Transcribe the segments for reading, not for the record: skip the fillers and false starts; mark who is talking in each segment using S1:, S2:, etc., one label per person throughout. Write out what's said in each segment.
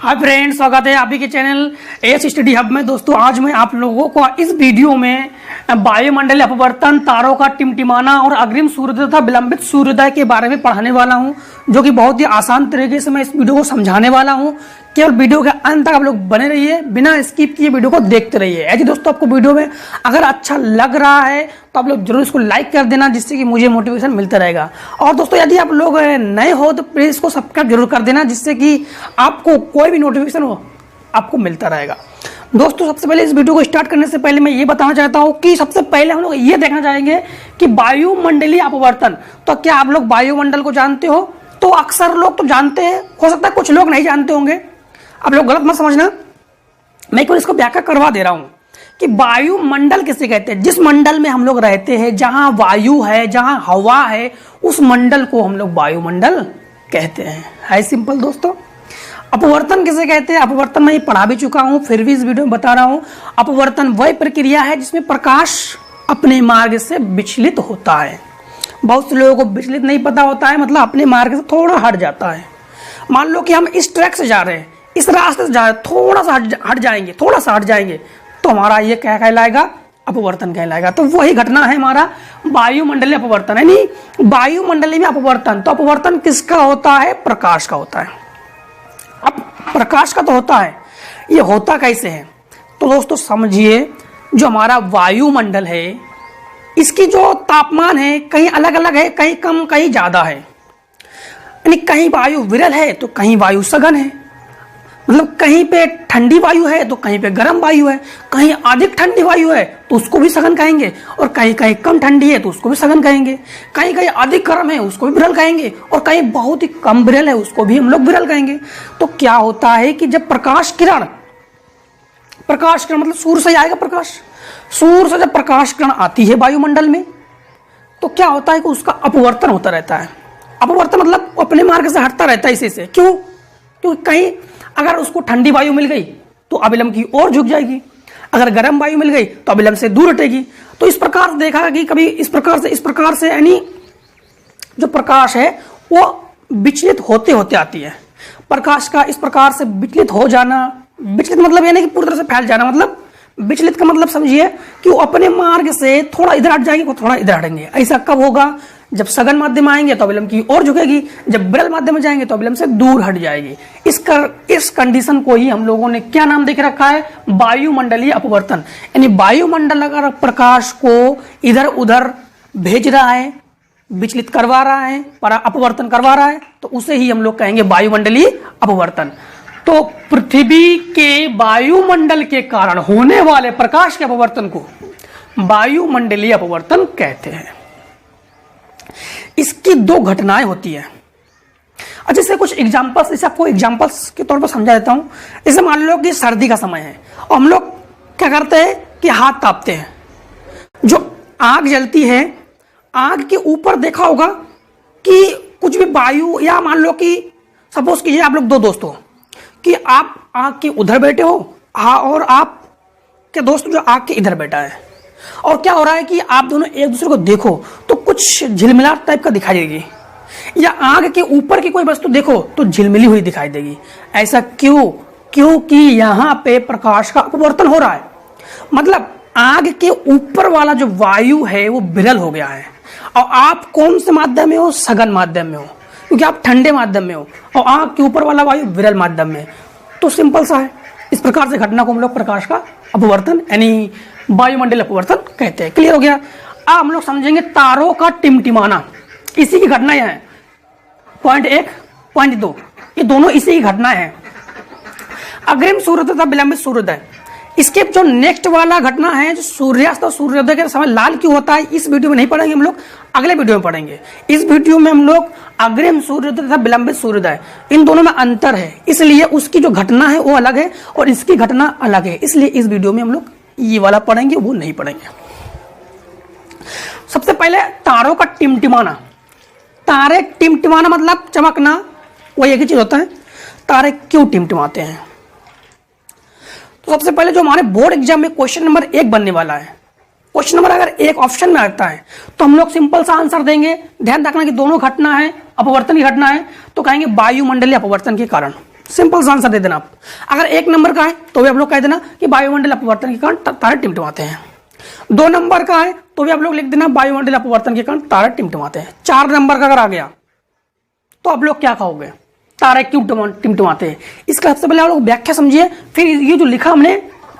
S1: Hi friends, स्वागत है आप ही के चैनल एस स्टडी हब में। दोस्तों, आज मैं आप लोगों को इस वीडियो में वायुमंडलीय अपवर्तन, तारों का टिमटिमाना और अग्रिम सूर्योदय तथा विलंबित सूर्योदय के बारे में पढ़ाने वाला हूं, जो कि बहुत ही आसान तरीके से मैं इस वीडियो को समझाने वाला हूं। केवल वीडियो के अंत तक आप लोग बने रहिए, बिना स्किप किए वीडियो को देखते रहिए। ऐसे दोस्तों, आपको वीडियो में अगर अच्छा लग रहा है तो आप लोग जरूर इसको लाइक कर देना, जिससे कि मुझे मोटिवेशन मिलता रहेगा। और दोस्तों, यदि आप लोग नए हो तो प्लीज इसको सब्सक्राइब जरूर कर देना, जिससे कि आपको कोई भी नोटिफिकेशन हो आपको मिलता रहेगा। दोस्तों, सबसे पहले इस वीडियो को स्टार्ट करने से पहले मैं ये बताना चाहता हूँ कि सबसे पहले हम लोग ये देखना चाहेंगे कि वायुमंडलीय अपवर्तन। तो क्या आप लोग वायुमंडल को जानते हो? तो अक्सर लोग तो जानते हैं, हो सकता है कुछ लोग नहीं जानते होंगे। आप लोग गलत मत समझना, मैं केवल इसको व्याख्या करवा दे रहा हूं कि वायुमंडल किसे कहते हैं। जिस मंडल में हम लोग रहते हैं, जहां वायु है, जहां हवा है, उस मंडल को हम लोग वायुमंडल कहते हैं। है सिंपल दोस्तों। अपवर्तन किसे कहते हैं? अपवर्तन मैं ये पढ़ा भी चुका हूं, फिर भी इस वीडियो में बता रहा हूं। अपवर्तन वह प्रक्रिया है जिसमें प्रकाश अपने मार्ग से विचलित होता है। बहुत से लोगों को विचलित नहीं पता होता है, मतलब अपने मार्ग से थोड़ा हट जाता है। मान लो कि हम इस ट्रैक से जा रहे हैं, इस रास्ते से जा रहे हैं, थोड़ा सा हट जाएंगे, थोड़ा सा हट जाएंगे, तो हमारा ये क्या कहलाएगा? अपवर्तन कहलाएगा। तो वही घटना है हमारा वायुमंडलीय अपवर्तन, है नहीं वायुमंडलीय में अपवर्तन। तो अपवर्तन किसका होता है? प्रकाश का होता है। अब प्रकाश का तो होता है, ये होता कैसे है? तो दोस्तों समझिए, जो हमारा वायुमंडल है, इसकी जो तापमान है कहीं अलग अलग है, कहीं कम कहीं ज्यादा है। यानी कहीं वायु विरल है तो कहीं वायु सघन है, मतलब कहीं पे ठंडी वायु है तो कहीं पे गर्म वायु है। कहीं अधिक ठंडी वायु है तो उसको भी सघन कहेंगे, और कहीं कहीं कम ठंडी है तो उसको भी सघन कहेंगे। कहीं कहीं अधिक गर्म है उसको भी विरल कहेंगे, और कहीं बहुत ही कम विरल है उसको भी हम लोग विरल कहेंगे। तो क्या होता है कि जब प्रकाश किरण मतलब सूर्य से आएगा प्रकाश, सूर्य से जब प्रकाश किरण आती है वायुमंडल में, तो क्या होता है कि उसका अपवर्तन होता रहता है। अपवर्तन मतलब अपने मार्ग से हटता रहता है इसी से। क्यों? क्योंकि कहीं अगर उसको ठंडी वायु मिल गई तो अभिलंब की ओर झुक जाएगी, अगर गर्म वायु मिल गई तो अभिलंब से दूर हटेगी। तो इस प्रकार से देखा कि कभी इस प्रकार से यानी जो प्रकाश है वो विचलित होते होते आती है। प्रकाश का इस प्रकार से विचलित हो जाना, विचलित मतलब ये नहीं कि पूरी तरह से फैल जाना, मतलब विचलित का मतलब समझिए कि वो अपने मार्ग से थोड़ा इधर हट जाएंगे, वो थोड़ा इधर हटेंगे। ऐसा कब होगा? जब सघन माध्यम आएंगे तो अभिलंब की ओर झुकेगी, जब विरल माध्यम में जाएंगे तो अभिलंब से दूर हट जाएगी। इस कंडीशन को ही हम लोगों ने क्या नाम देके रखा है? वायुमंडलीय अपवर्तन। यानी वायुमंडल अगर प्रकाश को इधर उधर भेज रहा है, विचलित करवा रहा है, पर अपवर्तन करवा रहा है, तो उसे ही हम लोग कहेंगे वायुमंडलीय अपवर्तन। तो पृथ्वी के वायुमंडल के कारण होने वाले प्रकाश के अपवर्तन को वायुमंडलीय अपवर्तन कहते हैं। इसकी दो घटनाएं होती है। अच्छा, जैसे कुछ एग्जांपल्स, जैसे आपको एग्जांपल्स के तौर पर समझा देता हूं। जैसे मान लो कि सर्दी का समय है और हम लोग क्या करते हैं कि हाथ तापते हैं। जो आग जलती है, आग के ऊपर देखा होगा कि कुछ भी वायु, या मान लो कि सपोज कीजिए आप लोग दो दोस्त हो कि आप आग के उधर बैठे हो, और आप के दोस्त जो आग के इधर बैठा है, और क्या हो रहा है कि आप दोनों एक दूसरे को देखो तो कुछ झिलमिलाहट टाइप का दिखाई देगी, या आग के ऊपर की कोई वस्तु देखो तो झिलमिली हुई दिखाई देगी। ऐसा क्यों? क्योंकि यहां पे प्रकाश का अपवर्तन हो रहा है। मतलब आग के ऊपर वाला जो वायु है वो विरल हो गया है, और आप कौन से माध्यम में हो? सघन माध्यम में हो, क्योंकि आप ठंडे माध्यम में हो, और आग के ऊपर वाला वायु विरल माध्यम में। तो सिंपल सा है। इस प्रकार से घटना को हम लोग प्रकाश का अपवर्तन यानी वायुमंडलीय अपवर्तन कहते हैं। क्लियर हो गया? अब हम लोग समझेंगे तारों का टिमटिमाना। इसी की घटना है। पॉइंट 1, पॉइंट 2, ये दोनों इसी की घटना है। अग्रिम सूर्योदय तथा विलंबित सूर्योदय, इसके जो नेक्स्ट वाला घटना है, जो सूर्यास्त और सूर्योदय के समय लाल क्यों होता है, इस वीडियो में नहीं पढ़ेंगे हम लोग, अगले वीडियो में पढ़ेंगे। इस वीडियो में हम लोग अग्रिम सूर्योदय तथा विलंबित सूर्योदय, इन दोनों में अंतर है, इसलिए उसकी जो घटना है वो अलग है और इसकी घटना अलग है, इसलिए इस वीडियो में हम लोग ये वाला पढ़ेंगे, वो नहीं पढ़ेंगे। सबसे पहले तारों का टिमटिमाना। तारे टिमटिमाना मतलब चमकना, वो एक ही चीज होता है। तारे क्यों टिमटिमाते हैं? तो सबसे पहले जो हमारे बोर्ड एग्जाम में क्वेश्चन नंबर 1 बनने वाला है, क्वेश्चन नंबर अगर 1 ऑप्शन में आता है तो हम लोग सिंपल सा आंसर देंगे। ध्यान रखना कि दोनों घटना है, अपवर्तन की घटना है, तो कहेंगे वायुमंडलीय अपवर्तन के कारण। सिंपल सा आंसर दे देना आप। अगर 1 नंबर का है तो भी आप लोग कह देना कि वायुमंडल अपवर्तन के कारण तारे टिमटिमाते हैं। 2 नंबर का है तो भी आप लोग लिख देना वायुमंडल अपवर्तन के कारण तारे टिमटिमाते हैं। 4 नंबर का अगर आ गया तो आप लोग क्या कहोगे, तारे क्यों टिमटिमाते हैं। इसका सबसे पहले आप लोग व्याख्या समझिए, फिर ये जो लिखा हमने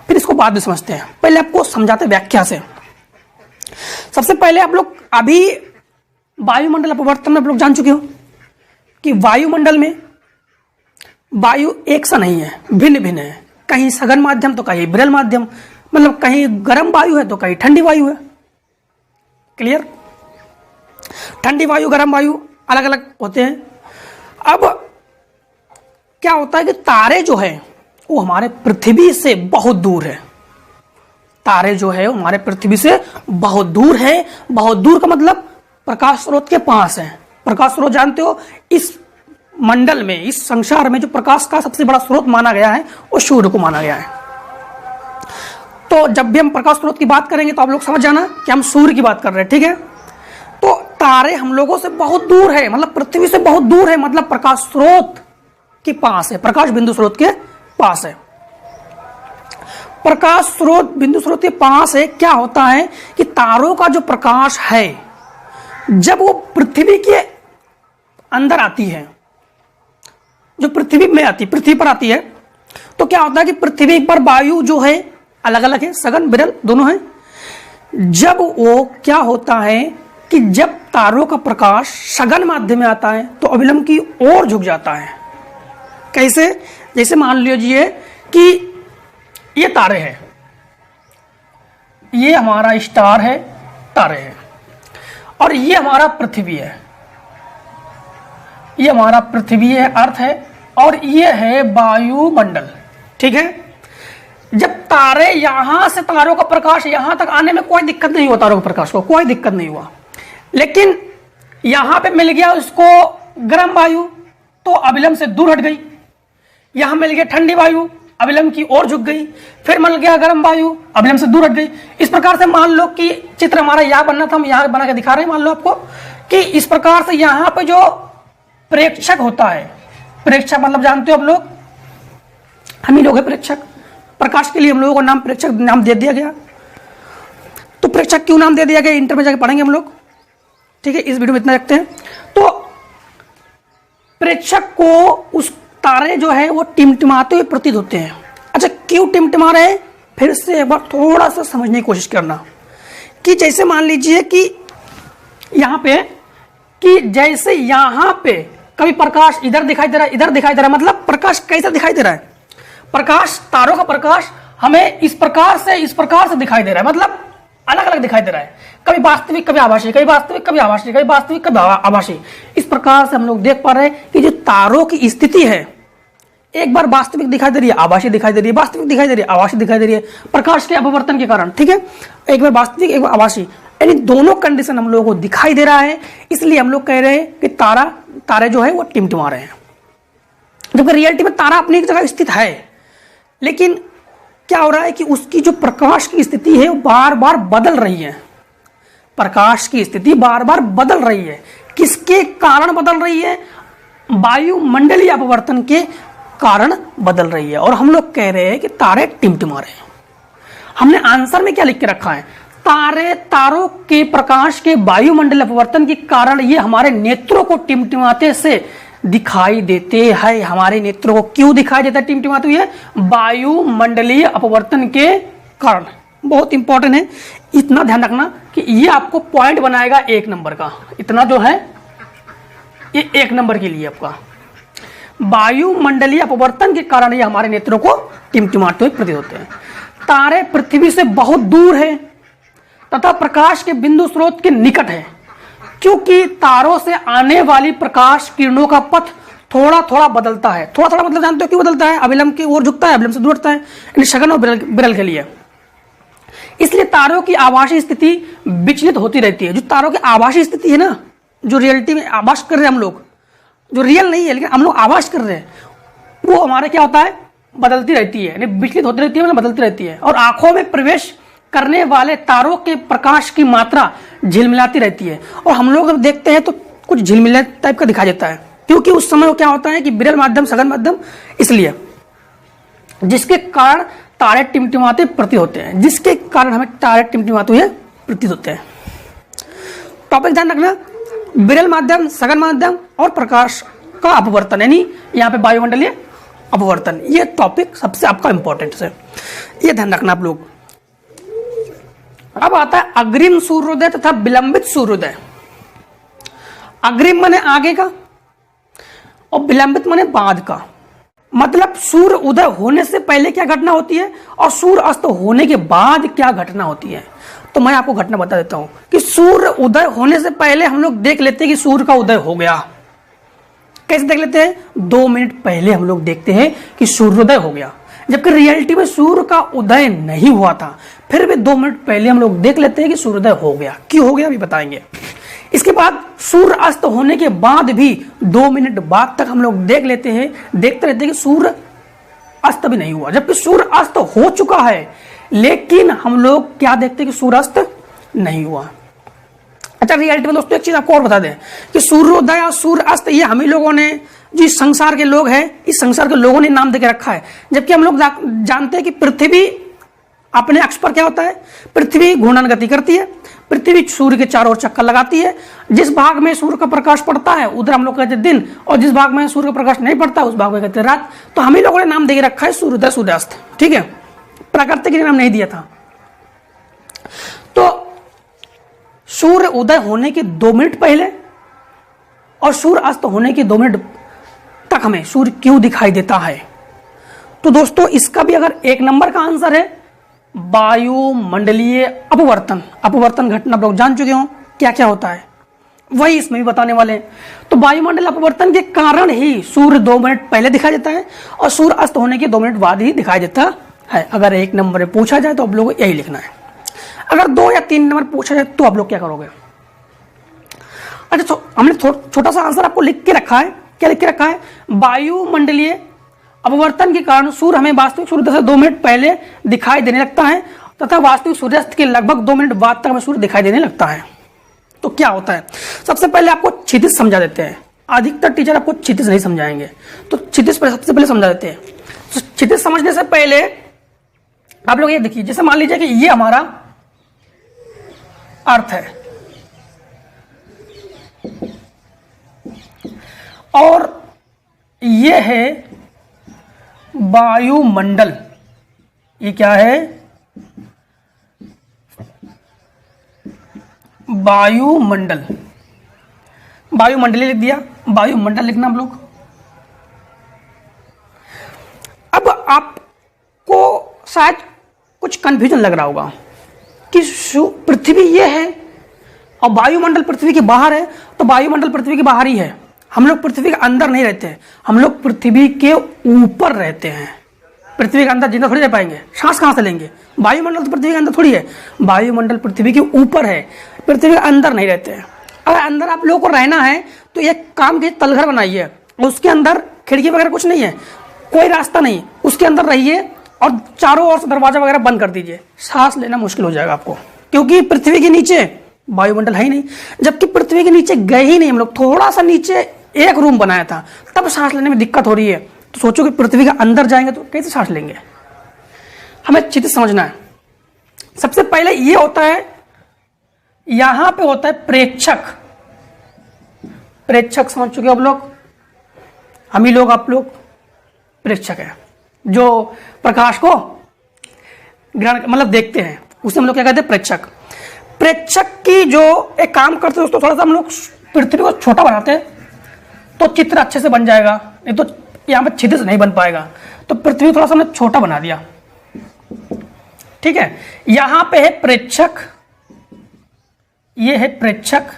S1: फिर इसको बाद में समझते हैं। पहले आपको समझाते व्याख्या से। सबसे पहले आप लोग अभी वायुमंडल अपवर्तन में आप लोग जान चुके हो कि वायुमंडल में वायु एक सा नहीं है, भिन्न भिन्न है। कहीं सघन माध्यम तो कहीं विरल माध्यम, मतलब कहीं गर्म वायु है तो कहीं ठंडी वायु है। क्लियर? ठंडी वायु गर्म वायु अलग अलग होते हैं। अब क्या होता है कि तारे जो है वो हमारे पृथ्वी से बहुत दूर है। तारे जो है वो हमारे पृथ्वी से बहुत दूर है। बहुत दूर का मतलब प्रकाश स्रोत के पास है। प्रकाश स्रोत जानते हो, इस मंडल में, इस संसार में जो प्रकाश का सबसे बड़ा स्रोत माना गया है वो सूर्य को माना गया है। तो जब भी हम प्रकाश स्रोत की बात करेंगे तो आप लोग समझ जाना कि हम सूर्य की बात कर रहे हैं। ठीक है? तो तारे हम लोगों से बहुत दूर है, मतलब पृथ्वी से बहुत दूर है, मतलब प्रकाश स्रोत के पास है, प्रकाश बिंदु स्रोत के पास है। प्रकाश स्रोत बिंदु स्रोत के पास है। क्या होता है कि तारों का जो प्रकाश है जब वो पृथ्वी के अंदर आती है, जो पृथ्वी में आती, पृथ्वी पर आती है, तो क्या होता है कि पृथ्वी पर वायु जो है अलग अलग है, सघन विरल दोनों है। जब वो क्या होता है कि जब तारों का प्रकाश सघन माध्यम में आता है तो अविलंब की ओर झुक जाता है। कैसे? जैसे मान लीजिए कि ये तारे हैं, ये हमारा स्टार है, तारे हैं, और ये हमारा पृथ्वी है, ये हमारा पृथ्वी है, अर्थ है, और ये है वायुमंडल। ठीक है? जब तारे यहां से, तारों का प्रकाश यहां तक आने में कोई दिक्कत नहीं हुआ, तारों के प्रकाश को कोई दिक्कत नहीं हुआ, लेकिन यहां पे मिल गया उसको गर्म वायु तो अविलंब से दूर हट गई। यहां मिल गया ठंडी वायु, अविलंब की ओर झुक गई। फिर मिल गया गर्म वायु, अविलंब से दूर हट गई। इस प्रकार से मान लो कि चित्र हमारा यहां बनना था, हम यहां बना के दिखा रहे हैं। मान लो आपको कि इस प्रकार से यहां पे जो प्रेक्षक होता है, प्रेक्षक मतलब जानते हो आप लोग, हम ही लोग हैं प्रेक्षक। प्रकाश के लिए हम लोगों को नाम प्रेक्षक नाम दे दिया गया। तो प्रेक्षक क्यों नाम दे दिया गया, इंटर में जाके पढ़ेंगे हम लोग। ठीक है? इस वीडियो में इतना रखते हैं। तो प्रेक्षक को उस तारे जो है वो टिमटिमाते हुए प्रतीत होते हैं। अच्छा, क्यों टिमटिमा रहे हैं? फिर से एक बार थोड़ा सा समझने की कोशिश करना कि जैसे मान लीजिए कि यहां पे, कि जैसे यहां पे कभी प्रकाश इधर दिखाई दे रहा है, इधर दिखाई दे रहा है, मतलब प्रकाश कैसा दिखाई दे रहा है? प्रकाश, तारों का प्रकाश हमें इस प्रकार से दिखाई दे रहा है, मतलब अलग अलग दिखाई दे रहा है। कभी वास्तविक, कभी आभासी, कभी वास्तविक, कभी आभासी, कभी वास्तविक, कभी आभासी। इस प्रकार से हम लोग देख पा रहे हैं कि जो तारों की स्थिति है, एक बार वास्तविक दिखाई दे रही है, आभासी दिखाई दे रही है, वास्तविक दिखाई दे रही है, आभासी दिखाई दे रही है, प्रकाश के अपवर्तन के कारण। ठीक है? एक बार वास्तविक, एक बार आभासी, यानी दोनों कंडीशन हम लोगों को दिखाई दे रहा है। इसलिए हम लोग कह रहे हैं कि तारे जो है वो टिमटिमा रहे हैं, जबकि रियलिटी में तारा अपनी एक जगह स्थित है, लेकिन क्या हो रहा है कि उसकी जो प्रकाश की स्थिति है वो बार बार बदल रही है। प्रकाश की स्थिति बार बार बदल रही है। किसके कारण बदल रही है? वायुमंडलीय अपवर्तन के कारण बदल रही है। और हम लोग कह रहे हैं कि तारे टिमटिमा रहे हैं। हमने आंसर में क्या लिख के रखा है? तारों के प्रकाश के वायुमंडलीय अपवर्तन के कारण ये हमारे नेत्रों को टिमटिमाते से दिखाई देते हैं। हमारे नेत्रों को क्यों दिखाई देता है टिमटिमाते हुए? वायुमंडलीय अपवर्तन के कारण। बहुत इंपॉर्टेंट है, इतना ध्यान रखना कि ये आपको पॉइंट बनाएगा 1 नंबर का। इतना जो है ये 1 नंबर के लिए आपका, वायुमंडलीय अपवर्तन के कारण ये हमारे नेत्रों को टिमटिमाते हुए प्रतीत होते हैं। तारे पृथ्वी से बहुत दूर है तथा प्रकाश के बिंदु स्रोत के निकट है, क्योंकि तारों से आने वाली प्रकाश किरणों का पथ थोड़ा थोड़ा बदलता है। थोड़ा थोड़ा मतलब जानते हो क्यों बदलता है? अविलंब की ओर झुकता है, अविलंब से दूर हटता है, यानी सघन और विरल के लिए। इसलिए तारों की आभासी स्थिति विचलित होती रहती है। जो तारों की आभासी स्थिति है ना, जो रियलिटी में आभास कर रहे हैं हम लोग, जो रियल नहीं है लेकिन हम लोग आभास कर रहे हैं, वो हमारे क्या होता है? बदलती रहती है, यानी विचलित होती रहती है, मतलब बदलती रहती है। और आंखों में प्रवेश करने वाले तारों के प्रकाश की मात्रा झिलमिलाती रहती है। और हम लोग जब देखते हैं तो कुछ झिलमिला टाइप का दिखाई देता है, क्योंकि उस समय वो क्या होता है कि विरल माध्यम, सघन माध्यम, इसलिए जिसके कारण तारे टिमटिमाते प्रतीत होते हैं, जिसके कारण हमें तारे टिमटिमाते हुए प्रतीत होते हैं। टॉपिक ध्यान रखना, विरल माध्यम, सघन माध्यम और प्रकाश का अपवर्तन, यानी यहाँ पे वायुमंडलीय अपवर्तन, ये टॉपिक सबसे आपका इंपॉर्टेंट है, ये ध्यान रखना आप लोग। अब आता है अग्रिम सूर्योदय तथा विलंबित सूर्योदय। अग्रिम माने आगे का और विलंबित माने बाद का। मतलब सूर्य उदय होने से पहले क्या घटना होती है और सूर्य अस्त होने के बाद क्या घटना होती है। तो मैं आपको घटना बता देता हूं कि सूर्य उदय होने से पहले हम लोग देख लेते हैं कि सूर्य का उदय हो गया। कैसे देख लेते हैं? 2 मिनट पहले हम लोग देखते हैं कि सूर्योदय हो गया, जबकि रियलिटी में सूर्य का उदय नहीं हुआ था, फिर भी 2 मिनट पहले हम लोग देख लेते हैं कि सूर्योदय हो गया। क्यों हो गया अभी बताएंगे। इसके बाद सूर्य अस्त होने के बाद भी 2 मिनट बाद तक हम लोग देख लेते हैं, देखते रहते हैं कि सूर्य अस्त भी नहीं हुआ, जबकि सूर्य अस्त हो चुका है, लेकिन हम लोग क्या देखते हैं कि सूर्य अस्त नहीं हुआ। अच्छा, रियलिटी में दोस्तों एक चीज आपको और बता दें कि सूर्योदय और सूर्य अस्त ये हम ही लोगों ने, जो इस संसार के लोग हैं, इस संसार के लोगों ने नाम देके रखा है। जबकि हम लोग जानते हैं कि पृथ्वी अपने अक्ष पर क्या होता है, पृथ्वी घूर्णन गति करती है, पृथ्वी सूर्य के चारों ओर चक्कर लगाती है। जिस भाग में सूर्य का प्रकाश पड़ता है उधर हम लोग कहते हैं दिन, और जिस भाग में सूर्य का प्रकाश नहीं पड़ता उस भाग में कहते हैं रात। तो हम ही लोगों ने नाम देके रखा है सूर्योदय सूर्यास्त, ठीक है, प्रकृति के नाम नहीं दिया था। तो सूर्य उदय होने के 2 मिनट पहले और सूर्य अस्त होने के 2 मिनट तक हमें सूर्य क्यों दिखाई देता है? तो दोस्तों इसका भी अगर 1 नंबर का आंसर है वायुमंडलीय अपवर्तन। अपवर्तन घटना आप लोग जान चुके हो क्या क्या होता है, वही इसमें भी बताने वाले हैं। तो वायुमंडल अपवर्तन के कारण ही सूर्य 2 मिनट पहले दिखाई देता है और सूर्य अस्त होने के 2 मिनट बाद ही दिखाई देता है। अगर 1 नंबर में पूछा जाए तो आप लोगों को यही लिखना है। अगर 2 या 3 नंबर पूछा जाए तो आप लोग क्या करोगे? अच्छा, हमने छोटा सा आंसर आपको लिख के रखा है। क्या लिख के रखा है? वायुमंडलीय अपवर्तन के कारण सूर्य हमें वास्तविक सूर्योदय से 2 मिनट पहले दिखाई देने लगता है तथा वास्तविक सूर्यास्त के लगभग 2 मिनट बाद तक हमें सूर्य दिखाई देने लगता है। तो क्या होता है, सबसे पहले आपको क्षितिज समझा देते हैं। अधिकतर टीचर आपको क्षितिज नहीं समझाएंगे, तो क्षितिज सबसे पहले समझा देते हैं। तो क्षितिज समझने से पहले आप लोग ये देखिए, जैसे मान लीजिए कि ये हमारा अर्थ है और ये है वायुमंडल। ये क्या है? वायुमंडल। वायुमंडली लिख दिया, वायुमंडल लिखना हम लोग। अब आपको शायद कुछ कंफ्यूजन लग रहा होगा कि पृथ्वी ये है और वायुमंडल पृथ्वी के बाहर है, तो वायुमंडल पृथ्वी के बाहर ही है। हम लोग पृथ्वी के अंदर नहीं रहते हैं, हम लोग पृथ्वी के ऊपर रहते हैं। पृथ्वी के अंदर जिंदा थोड़ी रह पाएंगे, सांस कहां से लेंगे? वायुमंडल तो पृथ्वी के अंदर थोड़ी है, वायुमंडल पृथ्वी के ऊपर है, पृथ्वी के अंदर नहीं रहते हैं। अगर अंदर आप लोगों को रहना है तो एक काम के तलघर बनाइए, उसके अंदर खिड़की वगैरह कुछ नहीं है, कोई रास्ता नहीं, उसके अंदर रहिए और चारों ओर से दरवाजा वगैरह बंद कर दीजिए। सांस लेना मुश्किल हो जाएगा आपको, क्योंकि पृथ्वी के नीचे वायुमंडल है ही नहीं। जबकि पृथ्वी के नीचे गए ही नहीं हम लोग, थोड़ा सा नीचे एक रूम बनाया था, तब सांस लेने में दिक्कत हो रही है। तो सोचो कि पृथ्वी के अंदर जाएंगे तो कैसे सांस लेंगे? हमें अच्छी समझना है। सबसे पहले ये होता है, यहां पे होता है प्रेक्षक। प्रेक्षक समझ चुके हो आप लोग, हम ही लोग, आप लोग प्रेक्षक है, जो प्रकाश को ग्रहण मतलब देखते हैं, उसे हम लोग क्या कहते हैं? प्रेक्षक। प्रेक्षक की जो एक काम करते हैं दोस्तों, थोड़ा सा हम लोग पृथ्वी को छोटा बनाते हैं तो चित्र अच्छे से बन जाएगा, नहीं तो यहां पर छिद्र नहीं बन पाएगा। तो पृथ्वी थोड़ा सा हमने छोटा बना दिया, ठीक है। यहां पे है प्रेक्षक, ये है प्रेक्षक।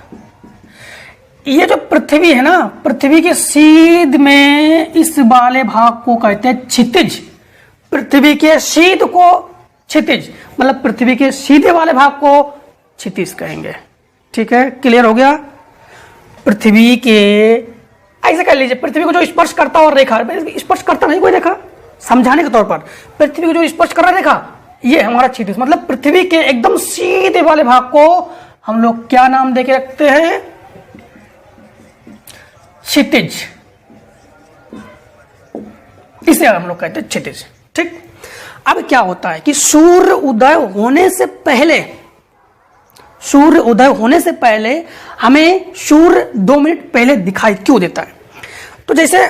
S1: ये जो पृथ्वी है ना, पृथ्वी के सीध में इस वाले भाग को कहते हैं क्षितिज। पृथ्वी के सीध को क्षितिज, मतलब पृथ्वी के सीधे वाले भाग को क्षितिज कहेंगे, ठीक है। क्लियर हो गया? पृथ्वी के ऐसे कर लीजिए, पृथ्वी को जो स्पर्श करता और रेखा, स्पर्श करता नहीं कोई रेखा, समझाने के तौर पर पृथ्वी को जो स्पर्श कर रहा रेखा, ये हमारा क्षितिज, मतलब पृथ्वी के एकदम सीधे वाले भाग को हम लोग क्या नाम देके रखते हैं? क्षितिज। इसे हम लोग कहते हैं क्षितिज। ठीक, अब क्या होता है कि सूर्य उदय होने से पहले हमें सूर्य 2 मिनट पहले दिखाई क्यों देता है? तो जैसे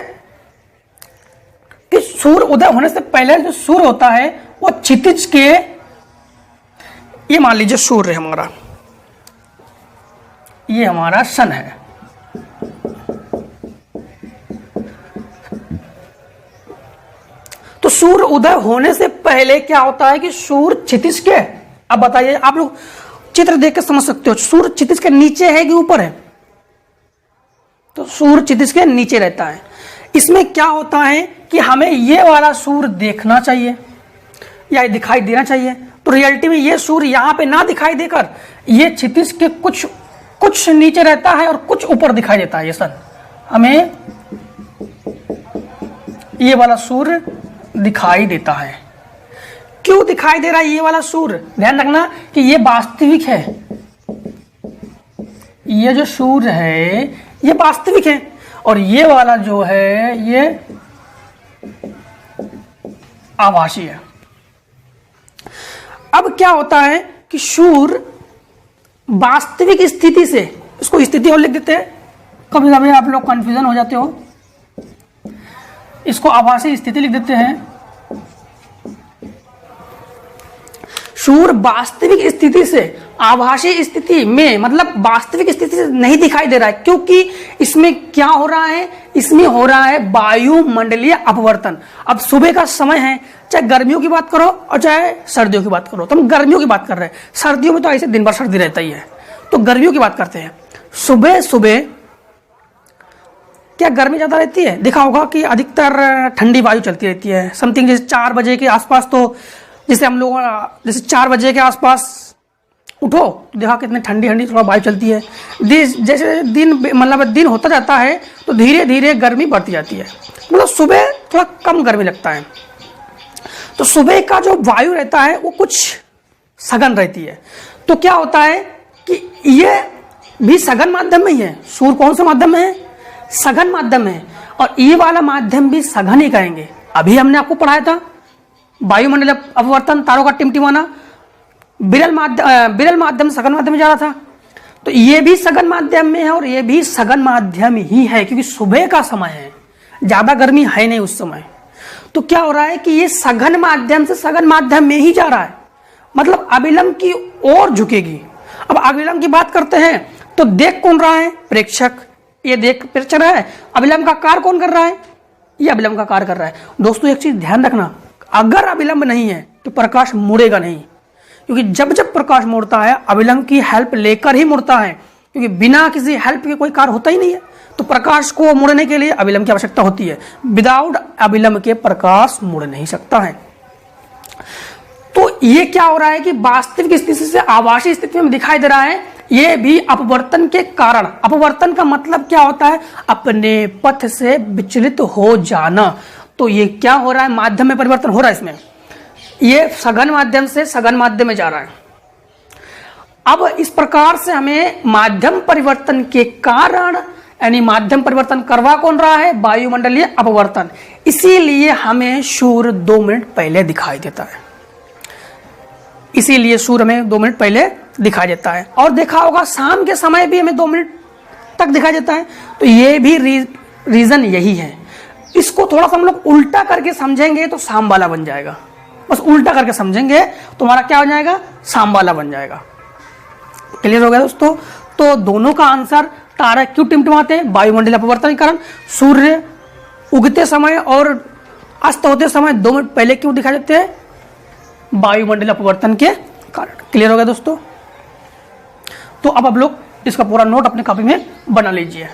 S1: कि सूर्य उदय होने से पहले जो सूर्य होता है वो क्षितिज के, ये मान लीजिए सूर्य हमारा, ये हमारा सन है, तो सूर्य उदय होने से पहले क्या होता है कि सूर्य क्षितिज के, अब बताइए, आप लोग चित्र देख के समझ सकते हो, सूर्य क्षितिज के नीचे है कि ऊपर है? तो सूर्य क्षितिज के नीचे रहता है। इसमें क्या होता है कि हमें ये वाला सूर्य देखना चाहिए या दिखाई देना चाहिए, तो रियलिटी में ये सूर्य यहां पे ना दिखाई देकर ये क्षितिज के कुछ नीचे रहता है और कुछ ऊपर दिखाई देता है। ये सन हमें ये वाला सूर्य दिखाई देता है। क्यों दिखाई दे रहा है ये वाला सूर्य? ध्यान रखना कि ये वास्तविक है, ये जो सूर्य है ये वास्तविक है, और ये वाला जो है ये आभासी है। अब क्या होता है कि सूर्य वास्तविक स्थिति से, इसको स्थिति और लिख देते हैं, कभी कभी आप लोग कंफ्यूजन हो जाते हो, इसको आभासी स्थिति लिख देते हैं। सूर्य वास्तविक स्थिति से आभासी स्थिति में, मतलब वास्तविक स्थिति से नहीं दिखाई दे रहा है, क्योंकि इसमें क्या हो रहा है, इसमें हो रहा है वायुमंडलीय अपवर्तन। अब सुबह का समय है, चाहे गर्मियों की बात करो और चाहे सर्दियों की बात करो, तो हम गर्मियों की बात कर रहे हैं, सर्दियों में तो ऐसे दिन भर सर्दी रहता ही है, तो गर्मियों की बात करते हैं। सुबह सुबह क्या गर्मी ज्यादा रहती है? देखा होगा कि अधिकतर ठंडी वायु चलती रहती है, समथिंग जैसे 4 बजे के आसपास, तो जैसे हम लोग जैसे 4 बजे के आसपास उठो तो देखा कितनी ठंडी ठंडी थोड़ा वायु चलती है। जैसे दिन मतलब दिन होता जाता है तो धीरे धीरे गर्मी बढ़ती जाती है, मतलब सुबह थोड़ा कम गर्मी लगता है। तो सुबह का जो वायु रहता है वो कुछ सघन रहती है, तो क्या होता है कि ये भी सघन माध्यम में ही है। सूर्य कौन सा माध्यम में है? सघन माध्यम में है, और ये वाला माध्यम भी सघन ही कहेंगे। अभी हमने आपको पढ़ाया था वायुमंडल अपवर्तन, तारों का टिमटिमाना, विरल माध्यम सघन माध्यम में जा रहा था, तो ये भी सघन माध्यम में है और ये भी सघन माध्यम ही है, क्योंकि सुबह का समय है, ज्यादा गर्मी है नहीं उस समय। तो क्या हो रहा है कि ये सघन माध्यम से सघन माध्यम में ही जा रहा है, मतलब अविलंब की ओर झुकेगी। अब अविलंब की बात करते हैं तो देख कौन रहा है? प्रेक्षक। ये देख प्रेक्षक है, अविलंब का कार्य कौन कर रहा है? ये अविलंब का कार्य कर रहा है। दोस्तों एक चीज ध्यान रखना, अगर अविलंब नहीं है तो प्रकाश मुड़ेगा नहीं, क्योंकि जब जब प्रकाश मुड़ता है अविलंब की हेल्प लेकर ही मुड़ता है, क्योंकि बिना किसी हेल्प के कोई कार्य होता ही नहीं है। तो प्रकाश को मुड़ने के लिए अविलंब की आवश्यकता होती है, विदाउट अविलंब के प्रकाश मुड़ नहीं सकता है। तो ये क्या हो रहा है कि वास्तविक स्थिति से आभासी स्थिति में दिखाई दे रहा है, ये भी अपवर्तन के कारण। अपवर्तन का मतलब क्या होता है? अपने पथ से विचलित हो जाना। तो ये क्या हो रहा है? माध्यम में परिवर्तन हो रहा है। इसमें ये सघन माध्यम से सघन माध्यम में जा रहा है। अब इस प्रकार से हमें माध्यम परिवर्तन के कारण, यानी माध्यम परिवर्तन करवा कौन रहा है? वायुमंडलीय अपवर्तन। इसीलिए हमें सूर्य 2 मिनट पहले दिखाई देता है, इसीलिए सूर्य हमें 2 मिनट पहले दिखाई देता है। और देखा होगा शाम के समय भी हमें 2 मिनट तक दिखाई देता है। तो ये भी रीजन यही है। इसको थोड़ा सा हम लोग उल्टा करके समझेंगे तो शाम वाला बन जाएगा। बस उल्टा करके समझेंगे तो हमारा क्या हो जाएगा? शाम वाला बन जाएगा। क्लियर हो गया दोस्तों? तो दोनों का आंसर, तारा क्यों टिमटिमाते हैं? वायुमंडलीय अपवर्तन के कारण। सूर्य उगते समय और अस्त होते समय 2 मिनट पहले क्यों दिखाई देते हैं? वायुमंडलीय अपवर्तन के कारण। क्लियर हो गया दोस्तों? तो अब आप लोग इसका पूरा नोट अपने कॉपी में बना लीजिए।